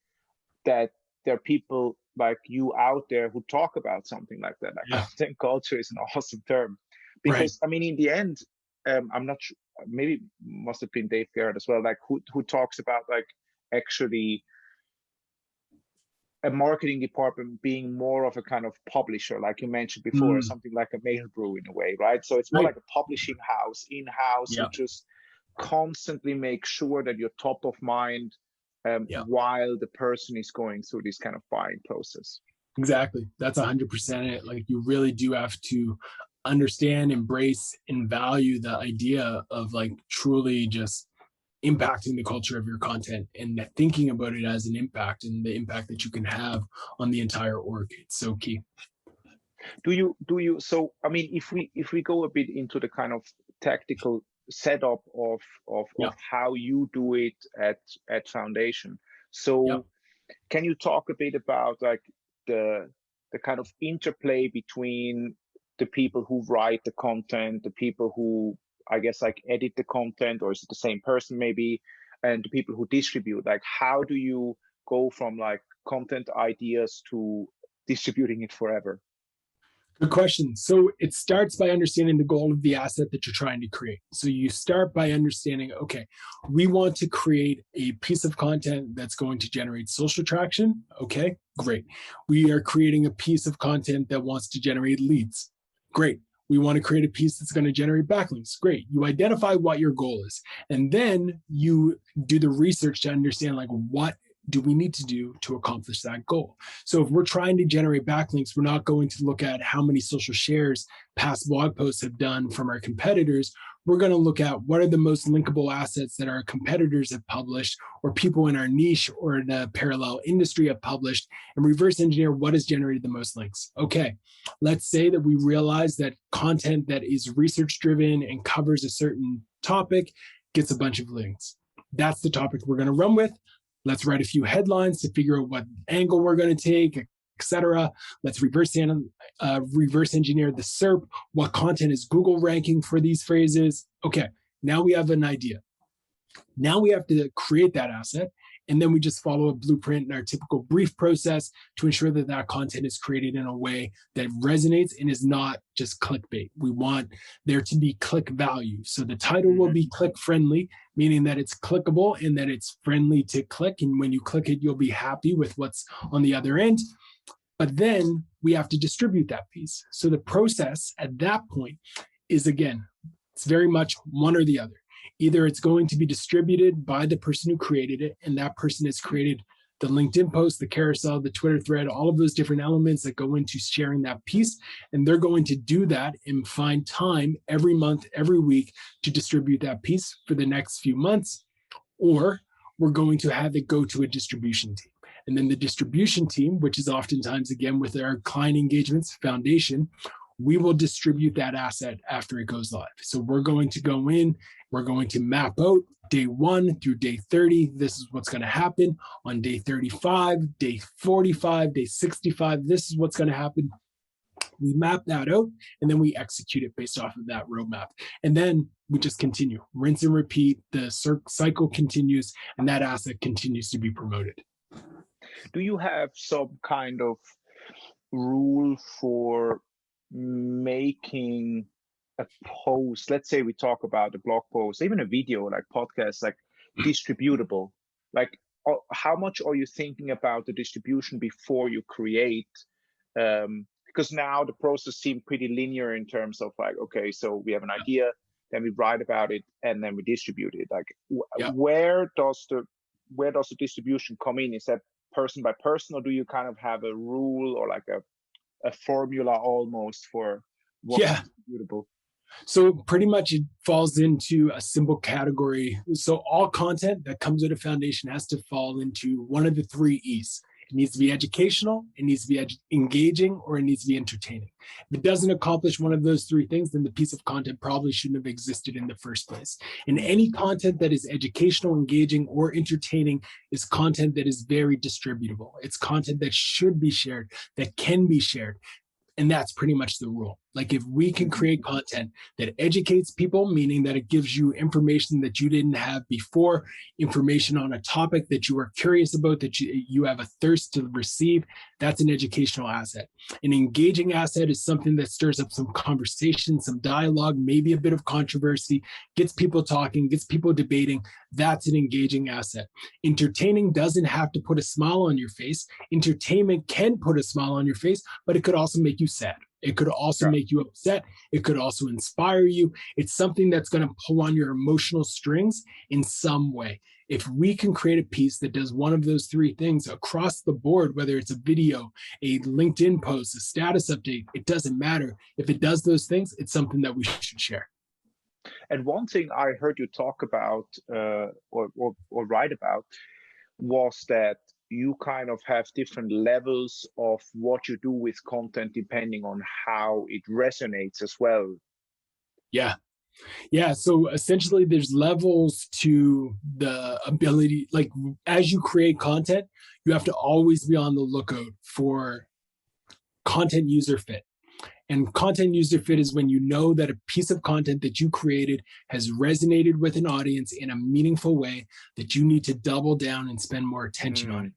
that there are people like you out there who talk about something like that. Like content culture is an awesome term, because I mean, in the end, I'm not sure, maybe must have been Dave Garrett as well, like who talks about like actually a marketing department being more of a kind of publisher, like you mentioned before, something like a mail brew in a way, right? So it's more like a publishing house in-house who just constantly make sure that you're top of mind while the person is going through this kind of buying process. Exactly. That's 100% it. Like, you really do have to understand, embrace, and value the idea of like truly just impacting the culture of your content and thinking about it as an impact and the impact that you can have on the entire org. It's so key. Do you, so, I mean, if we go a bit into the kind of tactical setup of how you do it at Foundation. So can you talk a bit about like the kind of interplay between the people who write the content, the people who, I guess, like edit the content, or is it the same person maybe, and the people who distribute? Like, how do you go from like content ideas to distributing it forever? Good question. So it starts by understanding the goal of the asset that you're trying to create. So you start by understanding, okay, we want to create a piece of content that's going to generate social traction. Okay, great. We are creating a piece of content that wants to generate leads. Great. We want to create a piece that's going to generate backlinks. Great. You identify what your goal is, and then you do the research to understand like what do we need to do to accomplish that goal. So if we're trying to generate backlinks, we're not going to look at how many social shares past blog posts have done from our competitors. We're going to look at what are the most linkable assets that our competitors have published, or people in our niche or in a parallel industry have published, and reverse engineer what has generated the most links. Okay, let's say that we realize that content that is research driven and covers a certain topic gets a bunch of links. That's the topic we're going to run with. Let's write a few headlines to figure out what angle we're going to take, etc. Let's reverse engineer the SERP. What content is Google ranking for these phrases? Okay, now we have an idea. Now we have to create that asset, and then we just follow a blueprint in our typical brief process to ensure that that content is created in a way that resonates and is not just clickbait. We want there to be click value. So the title will be click friendly, meaning that it's clickable and that it's friendly to click. And when you click it, you'll be happy with what's on the other end. But then we have to distribute that piece. So the process at that point is, again, it's very much one or the other. Either it's going to be distributed by the person who created it, and that person has created the LinkedIn post, the carousel, the Twitter thread, all of those different elements that go into sharing that piece. And they're going to do that and find time every month, every week to distribute that piece for the next few months. Or we're going to have it go to a distribution team. And then the distribution team, which is oftentimes, again, with our client engagements foundation, we will distribute that asset after it goes live. So we're going to go in, we're going to map out day 1 through day 30. This is what's going to happen on day 35, day 45, day 65. This is what's going to happen. We map that out, and then we execute it based off of that roadmap. And then we just continue, rinse and repeat. The cycle continues, and that asset continues to be promoted. Do you have some kind of rule for making a post? Let's say we talk about a blog post, even a video, like podcast, like distributable. Like, how much are you thinking about the distribution before you create? Because now the process seems pretty linear in terms of like, okay, so we have an idea, then we write about it, and then we distribute it. Like, where does the distribution come in? Is that person by person, or do you kind of have a rule or like a formula almost for what's distributable? So pretty much it falls into a simple category. So all content that comes out of Foundation has to fall into one of the 3 E's. It needs to be educational, it needs to be engaging, or it needs to be entertaining. If it doesn't accomplish one of those 3 things, then the piece of content probably shouldn't have existed in the first place. And any content that is educational, engaging, or entertaining is content that is very distributable. It's content that should be shared, that can be shared. And that's pretty much the rule. Like, if we can create content that educates people, meaning that it gives you information that you didn't have before, information on a topic that you were curious about, that you have a thirst to receive, that's an educational asset. An engaging asset is something that stirs up some conversation, some dialogue, maybe a bit of controversy, gets people talking, gets people debating. That's an engaging asset. Entertaining doesn't have to put a smile on your face. Entertainment can put a smile on your face, but it could also make you sad. It could also make you upset. It could also inspire you. It's something that's going to pull on your emotional strings in some way. If we can create a piece that does one of those 3 things across the board, whether it's a video, a LinkedIn post, a status update, it doesn't matter. If it does those things, it's something that we should share. And one thing I heard you talk about or write about was that you kind of have different levels of what you do with content depending on how it resonates as well. Yeah. So essentially there's levels to the ability, like as you create content, you have to always be on the lookout for content user fit. And content user fit is when you know that a piece of content that you created has resonated with an audience in a meaningful way that you need to double down and spend more attention on it.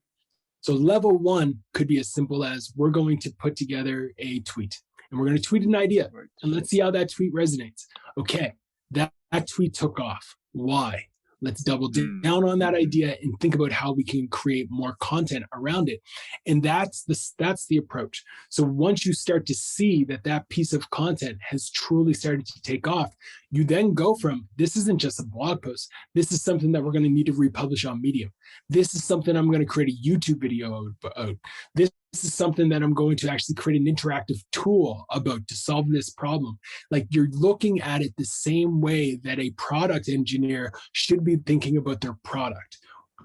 So level 1 could be as simple as, we're going to put together a tweet and we're going to tweet an idea and let's see how that tweet resonates. Okay, that tweet took off. Why? Let's double down on that idea and think about how we can create more content around it. And that's the approach. So once you start to see that that piece of content has truly started to take off, you then go from, this isn't just a blog post. This is something that we're going to need to republish on Medium. This is something I'm going to create a YouTube video out. This is something that I'm going to actually create an interactive tool about to solve this problem. Like, you're looking at it the same way that a product engineer should be thinking about their product.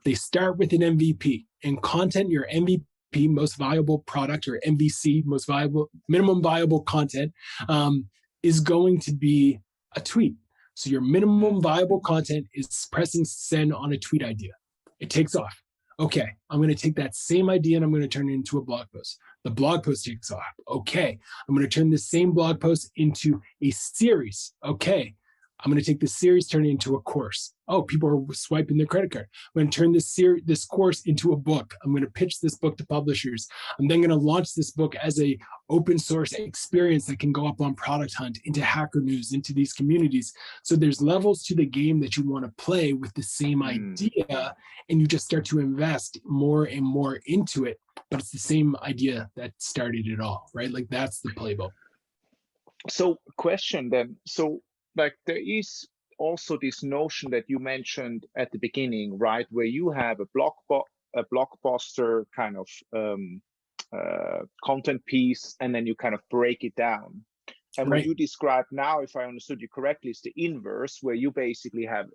They start with an MVP, and content, your MVP, most viable product, or MVC, most viable, minimum viable content, is going to be a tweet. So your minimum viable content is pressing send on a tweet idea. It takes off. Okay, I'm going to take that same idea and I'm going to turn it into a blog post. The blog post takes off. Okay, I'm going to turn the same blog post into a series. Okay, I'm going to take this series, turn it into a course. Oh, people are swiping their credit card. I'm going to turn this course into a book. I'm going to pitch this book to publishers. I'm then going to launch this book as a open source experience that can go up on Product Hunt, into Hacker News, into these communities. So there's levels to the game that you want to play with the same idea, and you just start to invest more and more into it. But it's the same idea that started it all, right? Like, that's the playbook. So question then. So, like, there is also this notion that you mentioned at the beginning, right, where you have a blockbuster kind of content piece, and then you kind of break it down. And what Right. you describe now, if I understood you correctly, is the inverse, where you basically have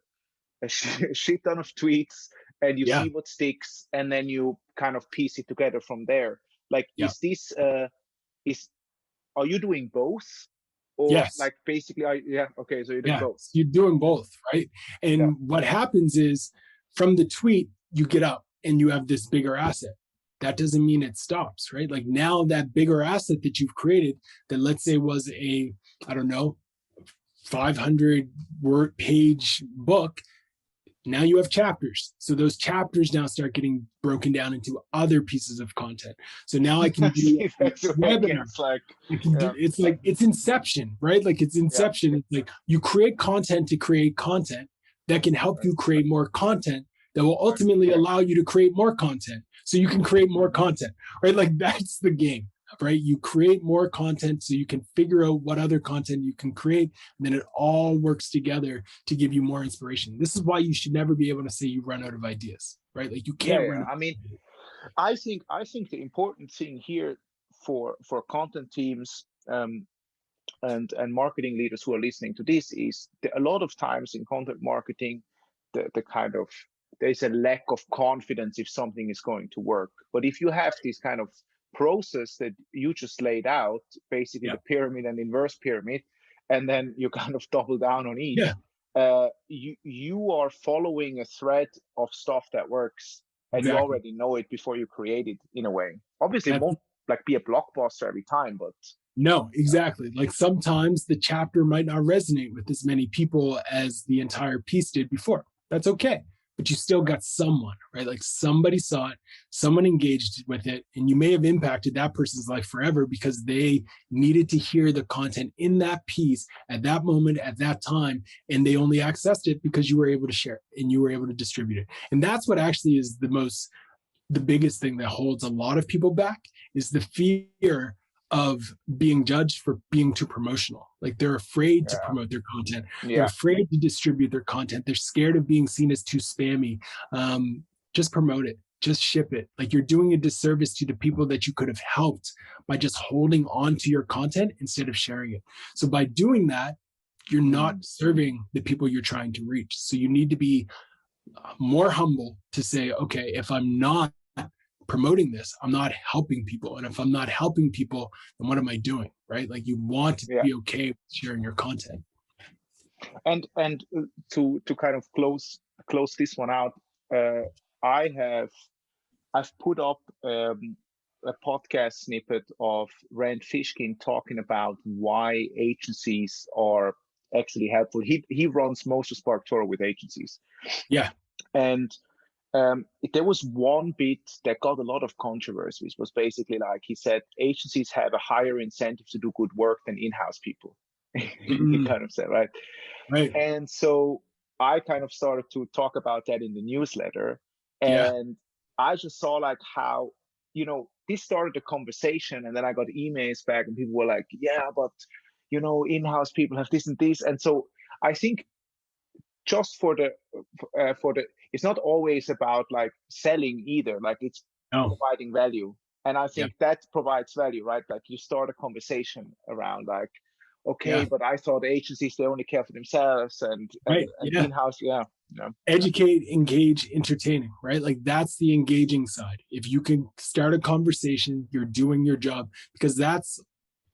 a shit ton of tweets and you Yeah. see what sticks, and then you kind of piece it together from there. Like, Yeah. is are you doing both, or Yes. like basically, yeah, okay, so you're doing Yeah. both. So you're doing both, right? Yeah. And what happens is from the tweet, you get up and you have this bigger asset. That doesn't mean it stops, right? Like now that bigger asset that you've created, that let's say was a, I don't know, 500 word page book, now you have chapters. So those chapters now start getting broken down into other pieces of content. So now I can do See, a that's where it webinar. gets like, I can do, yeah, it's like, it's inception, right? Like it's yeah, inception. It's like you create content to create content that can help right, you create more content that will right, ultimately allow you to create more content. So you can create more content, right? Like that's the game, right? You create more content so you can figure out what other content you can create. And then it all works together to give you more inspiration. This is why you should never be able to say you run out of ideas, right? Like you yeah, can't run yeah. out I of mean, ideas. I think the important thing here for content teams, and marketing leaders who are listening to this is a lot of times in content marketing, the kind of, there's a lack of confidence if something is going to work. But if you have this kind of process that you just laid out, basically Yeah. the pyramid and inverse pyramid, and then you kind of double down on Yeah. each, you are following a thread of stuff that works, and you Exactly. already know it before you create it. In a way, obviously it That's won't like be a blockbuster every time, but No, exactly. Like sometimes the chapter might not resonate with as many people as the entire piece did before. That's okay. But you still got someone, right? Like somebody saw it, someone engaged with it, and you may have impacted that person's life forever because they needed to hear the content in that piece at that moment, at that time, and they only accessed it because you were able to share it and you were able to distribute it. And that's what actually is the biggest thing that holds a lot of people back is the fear of being judged for being too promotional. Like they're afraid to yeah, promote their content. They're yeah. afraid to distribute their content. They're scared of being seen as too spammy. Just promote it. Just ship it. Like you're doing a disservice to the people that you could have helped by just holding on to your content instead of sharing it. So by doing that, you're not Mm. serving the people you're trying to reach. So you need to be more humble to say, okay, if I'm not promoting this, I'm not helping people. And if I'm not helping people, then what am I doing? Right? Like you want to Yeah. be okay with sharing your content. And to kind of close this one out, uh, I have I've put up a podcast snippet of Rand Fishkin talking about why agencies are actually helpful. He runs most of SparkToro with agencies, Yeah. and there was one bit that got a lot of controversy, which was basically like he said agencies have a higher incentive to do good work than in-house people. He Mm, kind of said, right? right. And so I kind of started to talk about that in the newsletter. Yeah. And I just saw like how, this started a conversation, and then I got emails back and people were like, yeah, but in-house people have this and this. And so I think just for the it's not always about like selling either, like it's No. providing value. And I Yeah. think that provides value, right? Like you start a conversation around like, okay, Yeah. but I thought agencies, they only care for themselves, and and, Right. and Yeah. in-house, yeah, yeah, Educate, engage, entertaining, right? Like that's the engaging side. If you can start a conversation, you're doing your job because that's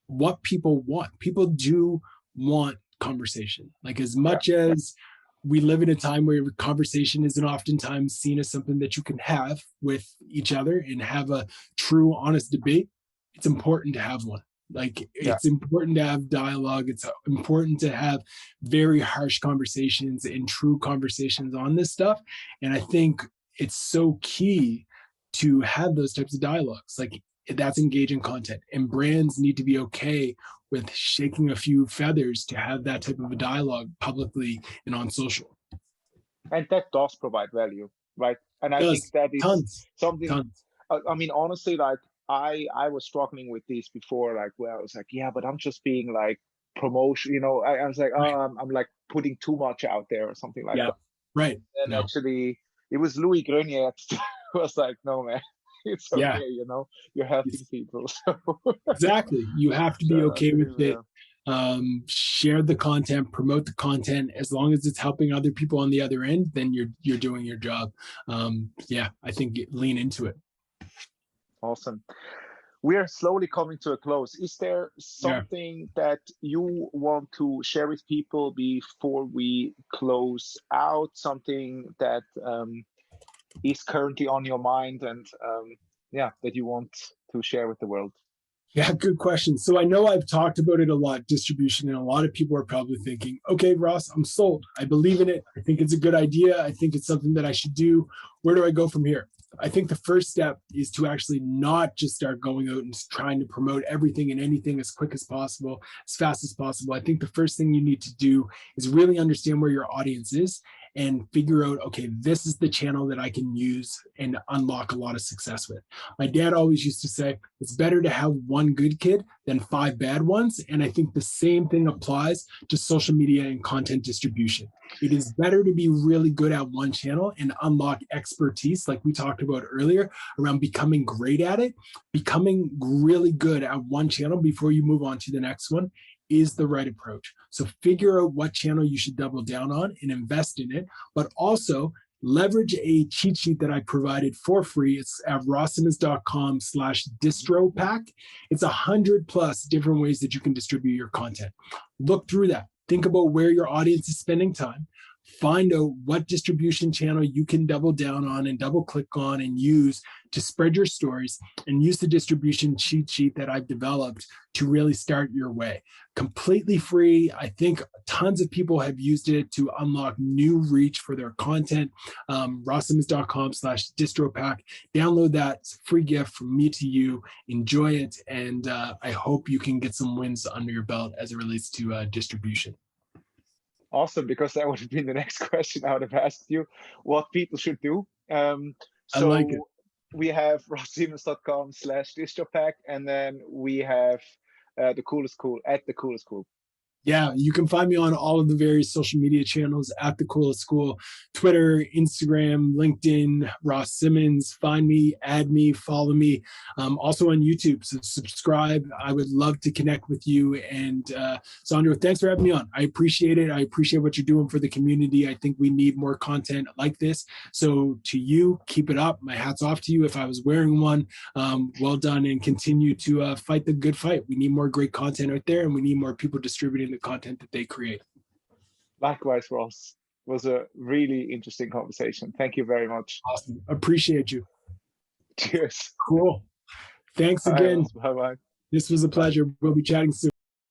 what people want. People do want conversation. Like as yeah, much as we live in a time where conversation isn't oftentimes seen as something that you can have with each other and have a true, honest debate, it's important to have one. Like yeah. it's important to have dialogue. It's important to have very harsh conversations and true conversations on this stuff. And I think it's so key to have those types of dialogues. Like that's engaging content, and brands need to be okay with shaking a few feathers to have that type of a dialogue publicly and on social. And that does provide value, right? And It I think does. that is Tons. something. Tons. I mean, honestly, like I was struggling with this before, like where I was like, yeah, but I'm just being like promotion. I was like, oh, I'm like putting too much out there or something like that. Right. And actually, it was Louis Grenier who was like, no, man, it's okay. You're helping people. So exactly. You have to be okay with it. Share the content, promote the content. As long as it's helping other people on the other end, then you're doing your job. I think lean into it. Awesome. We are slowly coming to a close. Is there something that you want to share with people before we close out? Something that is currently on your mind and that you want to share with the world? Yeah, good question. So I know I've talked about it a lot, distribution, and a lot of people are probably thinking, okay, Ross, I'm sold. I believe in it. I think it's a good idea. I think it's something that I should do. Where do I go from here? I think the first step is to actually not just start going out and trying to promote everything and anything as quick as possible, as fast as possible. I think the first thing you need to do is really understand where your audience is and figure out, okay, this is the channel that I can use and unlock a lot of success with. My dad always used to say, it's better to have one good kid than 5 bad ones. And I think the same thing applies to social media and content distribution. It is better to be really good at one channel and unlock expertise, like we talked about earlier, around becoming great at it. Becoming really good at one channel before you move on to the next one is the right approach. So figure out what channel you should double down on and invest in it, but also leverage a cheat sheet that I provided for free. It's at rossimmons.com/distropack. It's 100+ different ways that you can distribute your content. Look through that. Think about where your audience is spending time. Find out what distribution channel you can double down on and double click on and use to spread your stories, and use the distribution cheat sheet that I've developed to really start your way. Completely free. I think tons of people have used it to unlock new reach for their content. rossimmons.com/distropack. Download that. It's a free gift from me to you. Enjoy it. And I hope you can get some wins under your belt as it relates to distribution. Awesome, because that would have been the next question I would have asked you, what people should do. I like it. We have rossimmons.com/distropack, and then we have the coolest cool at the coolest cool. Yeah, you can find me on all of the various social media channels at The Coolest School, Twitter, Instagram, LinkedIn, Ross Simmonds. Find me, add me, follow me. Also on YouTube, so subscribe. I would love to connect with you. And Sandro, thanks for having me on. I appreciate it. I appreciate what you're doing for the community. I think we need more content like this. So to you, keep it up. My hat's off to you if I was wearing one. Well done, and continue to fight the good fight. We need more great content out there, and we need more people distributing the content that they create. Likewise, Ross. It was a really interesting conversation. Thank you very much. Awesome. Appreciate you. Cheers. Cool. Thanks again. Bye-bye. This was a pleasure. We'll be chatting soon.